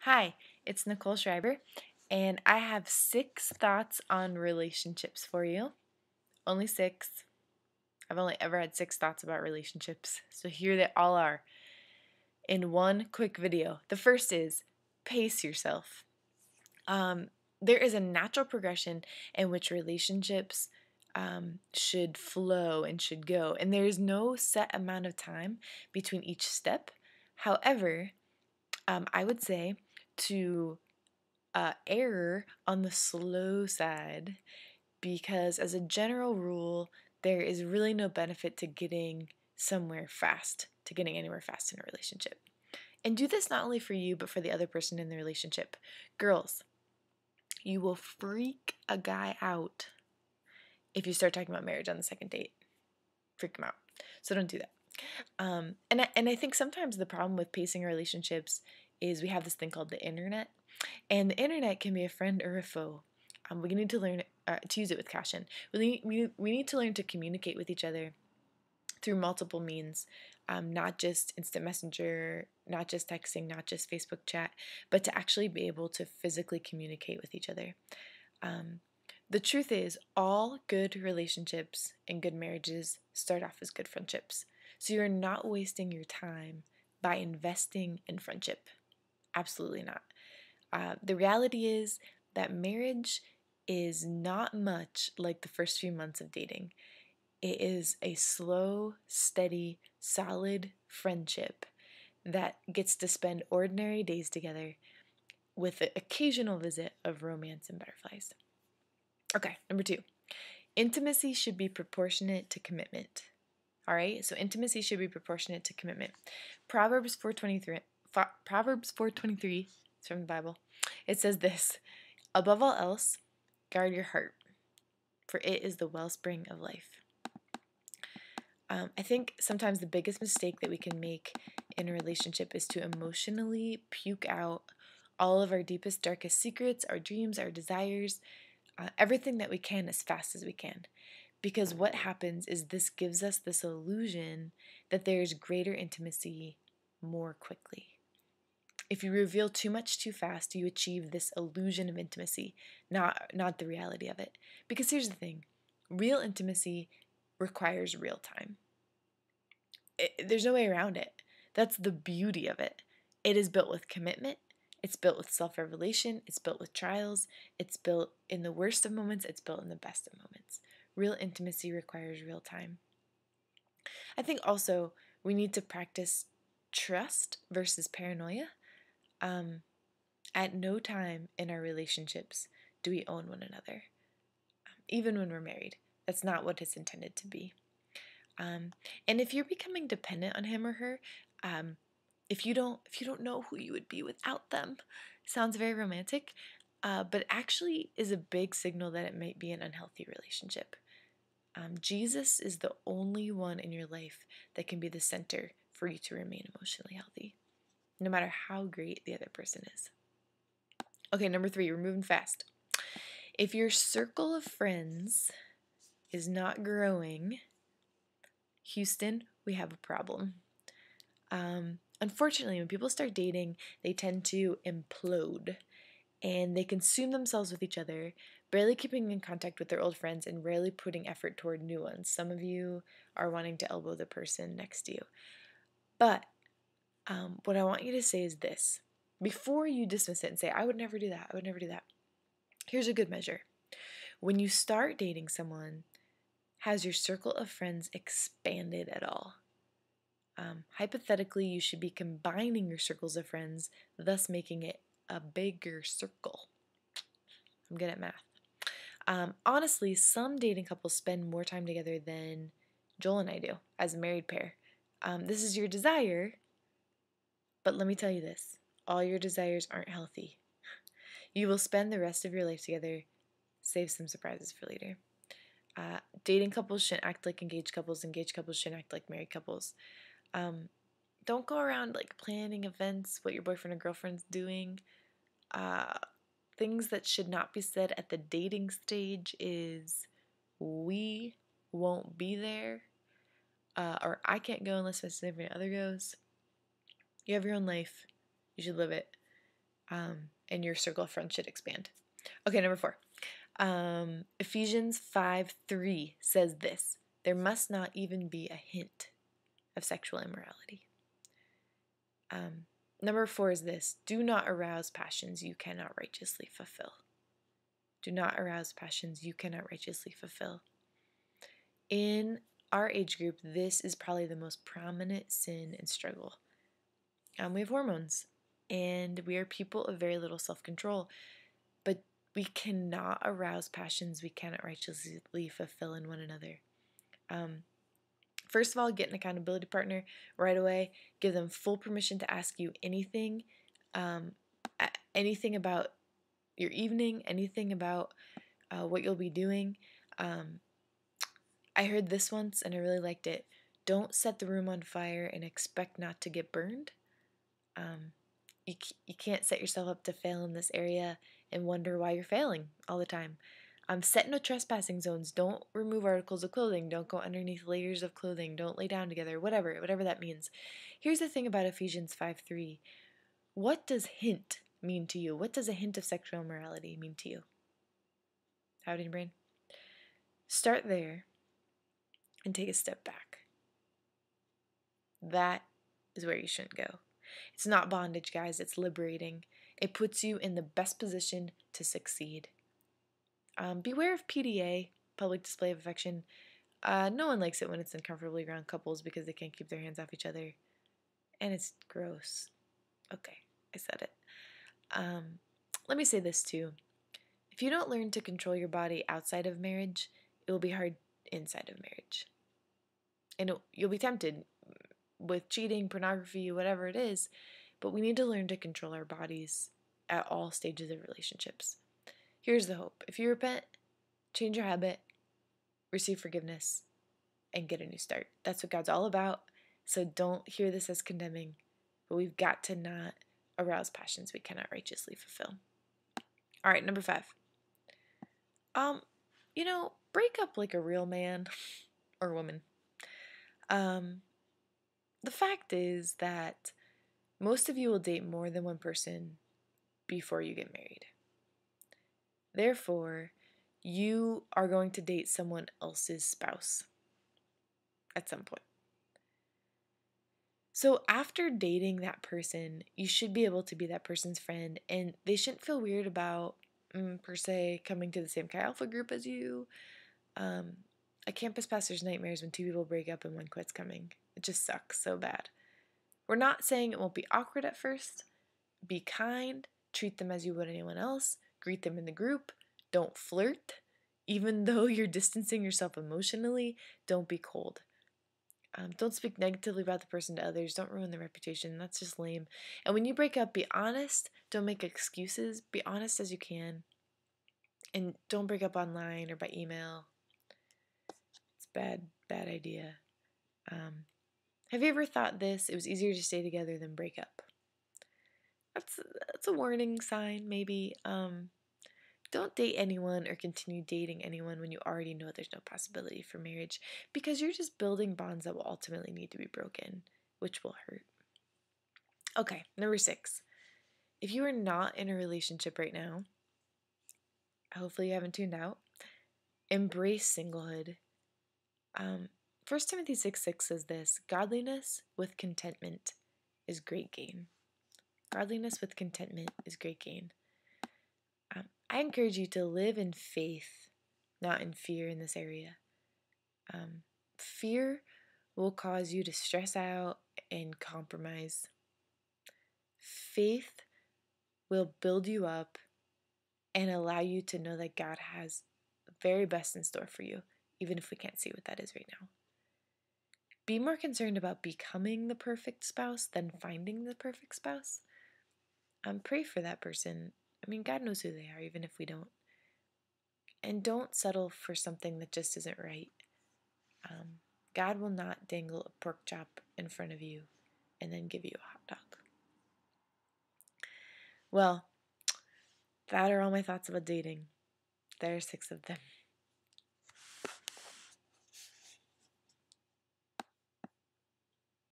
Hi, it's Nicole Schreiber, and I have 6 thoughts on relationships for you. Only 6. I've only ever had 6 thoughts about relationships, so here they all are in one quick video. The first is pace yourself. There is a natural progression in which relationships should flow and should go, and there is no set amount of time between each step. However, I would say to error on the slow side because, as a general rule, there is really no benefit to getting somewhere fast, to getting anywhere fast in a relationship. And do this not only for you, but for the other person in the relationship. Girls, you will freak a guy out if you start talking about marriage on the second date. Freak him out. So don't do that. And I think sometimes the problem with pacing relationships is we have this thing called the internet, and the internet can be a friend or a foe. We need to learn to use it with caution. We need to learn to communicate with each other through multiple means, not just instant messenger, not just texting, not just Facebook chat, but to actually be able to physically communicate with each other. The truth is, all good relationships and good marriages start off as good friendships. So you're not wasting your time by investing in friendship. Absolutely not. The reality is that marriage is not much like the first few months of dating. It is a slow, steady, solid friendship that gets to spend ordinary days together with the occasional visit of romance and butterflies. Okay, number 2. Intimacy should be proportionate to commitment. All right, so intimacy should be proportionate to commitment. Proverbs 4:23. Proverbs 4:23. It's from the Bible. It says this: above all else, guard your heart, for it is the wellspring of life. I think sometimes the biggest mistake that we can make in a relationship is to emotionally puke out all of our deepest, darkest secrets, our dreams, our desires, everything that we can as fast as we can. Because what happens is this gives us this illusion that there's greater intimacy more quickly. If you reveal too much too fast, you achieve this illusion of intimacy, not the reality of it. Because here's the thing, real intimacy requires real time. There's no way around it. That's the beauty of it. It is built with commitment. It's built with self-revelation. It's built with trials. It's built in the worst of moments. It's built in the best of moments. Real intimacy requires real time. I think also we need to practice trust versus paranoia. At no time in our relationships do we own one another, even when we're married. That's not what it's intended to be. And if you're becoming dependent on him or her, if you don't know who you would be without them, sounds very romantic, but actually is a big signal that it might be an unhealthy relationship. Jesus is the only one in your life that can be the center for you to remain emotionally healthy, no matter how great the other person is. Okay, number 3, we're moving fast. If your circle of friends is not growing, Houston, we have a problem. Unfortunately, when people start dating, they tend to implode and they consume themselves with each other, barely keeping in contact with their old friends and rarely putting effort toward new ones. Some of you are wanting to elbow the person next to you. But what I want you to say is this. Before you dismiss it and say, I would never do that, I would never do that. Here's a good measure. When you start dating someone, has your circle of friends expanded at all? Hypothetically, you should be combining your circles of friends, thus making it a bigger circle. I'm good at math. Honestly, some dating couples spend more time together than Joel and I do as a married pair. This is your desire, but let me tell you this. All your desires aren't healthy. You will spend the rest of your life together. Save some surprises for later. Dating couples shouldn't act like engaged couples. Engaged couples shouldn't act like married couples. Don't go around like planning events, what your boyfriend or girlfriend's doing. Things that should not be said at the dating stage is, we won't be there, or I can't go unless my significant other goes. You have your own life. You should live it. and your circle of friends should expand. Okay, number 4. Ephesians 5:3 says this: there must not even be a hint of sexual immorality. Number 4 is this: do not arouse passions you cannot righteously fulfill. Do not arouse passions you cannot righteously fulfill. In our age group, this is probably the most prominent sin and struggle. We have hormones, and we are people of very little self-control, but we cannot arouse passions we cannot righteously fulfill in one another. First of all, get an accountability partner right away. Give them full permission to ask you anything, anything about your evening, anything about what you'll be doing. I heard this once and I really liked it. Don't set the room on fire and expect not to get burned. You can't set yourself up to fail in this area and wonder why you're failing all the time. Set no trespassing zones. Don't remove articles of clothing. Don't go underneath layers of clothing. Don't lay down together. Whatever that means. Here's the thing about Ephesians 5:3. What does hint mean to you? What does a hint of sexual immorality mean to you? Have it in your brain? Start there and take a step back. That is where you shouldn't go. It's not bondage, guys. It's liberating. It puts you in the best position to succeed. Beware of PDA, public display of affection. No one likes it when it's uncomfortably around couples because they can't keep their hands off each other. And it's gross. Okay, I said it. Let me say this too. If you don't learn to control your body outside of marriage, it will be hard inside of marriage. And you'll be tempted with cheating, pornography, whatever it is, but we need to learn to control our bodies at all stages of relationships. Here's the hope. If you repent, change your habit, receive forgiveness, and get a new start. That's what God's all about. So don't hear this as condemning, but we've got to not arouse passions we cannot righteously fulfill. All right, number 5. Break up like a real man or woman. The fact is that most of you will date more than one person before you get married. Therefore, you are going to date someone else's spouse at some point. So after dating that person, you should be able to be that person's friend, and they shouldn't feel weird about, per se, coming to the same Chi Alpha group as you. A campus pastor's nightmares when 2 people break up and one quits coming. It just sucks so bad. We're not saying it won't be awkward at first. Be kind. Treat them as you would anyone else. Greet them in the group. Don't flirt. Even though you're distancing yourself emotionally, don't be cold. Don't speak negatively about the person to others. Don't ruin their reputation. That's just lame. And when you break up, be honest. Don't make excuses. Be honest as you can. And don't break up online or by email. It's a bad idea. Have you ever thought this? It was easier to stay together than break up. That's a warning sign, maybe. Don't date anyone or continue dating anyone when you already know there's no possibility for marriage, because you're just building bonds that will ultimately need to be broken, which will hurt. Okay, number 6. If you are not in a relationship right now, hopefully you haven't tuned out, embrace singlehood. 1 Timothy 6:6 says this: godliness with contentment is great gain. Godliness with contentment is great gain. I encourage you to live in faith, not in fear in this area. Fear will cause you to stress out and compromise. Faith will build you up and allow you to know that God has the very best in store for you, even if we can't see what that is right now. Be more concerned about becoming the perfect spouse than finding the perfect spouse. Pray for that person. God knows who they are, even if we don't. And don't settle for something that just isn't right. God will not dangle a pork chop in front of you and then give you a hot dog. Well, that are all my thoughts about dating. There are 6 of them.